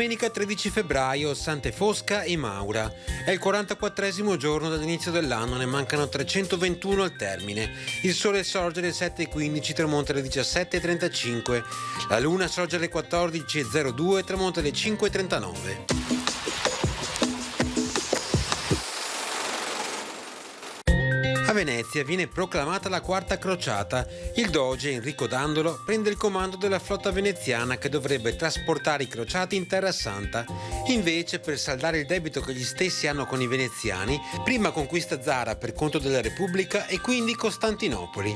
Domenica 13 febbraio, Sante Fosca e Maura. È il 44esimo giorno dall'inizio dell'anno, ne mancano 321 al termine. Il sole sorge alle 7:15, tramonta alle 17:35. La luna sorge alle 14:02, tramonta alle 5:39. A Venezia viene proclamata la quarta crociata. Il doge Enrico Dandolo prende il comando della flotta veneziana che dovrebbe trasportare i crociati in Terra Santa. Invece, per saldare il debito che gli stessi hanno con i veneziani, prima conquista Zara per conto della Repubblica e quindi Costantinopoli.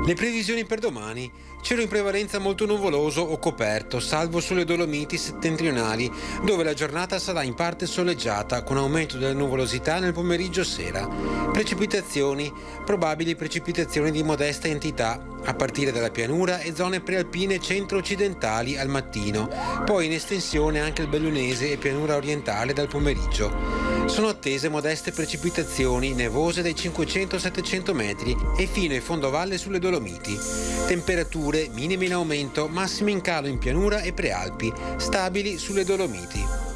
Le previsioni per domani: cielo in prevalenza molto nuvoloso o coperto, salvo sulle Dolomiti settentrionali, dove la giornata sarà in parte soleggiata, con aumento della nuvolosità nel pomeriggio sera. Precipitazioni: probabili precipitazioni di modesta entità, a partire dalla pianura e zone prealpine centro-occidentali al mattino, poi in estensione anche il Bellunese e pianura orientale dal pomeriggio. Sono attese modeste precipitazioni nevose dai 500 ai 700 metri e fino ai fondovalle sulle Dolomiti. Temperature minime in aumento, massime in calo in pianura e prealpi, stabili sulle Dolomiti.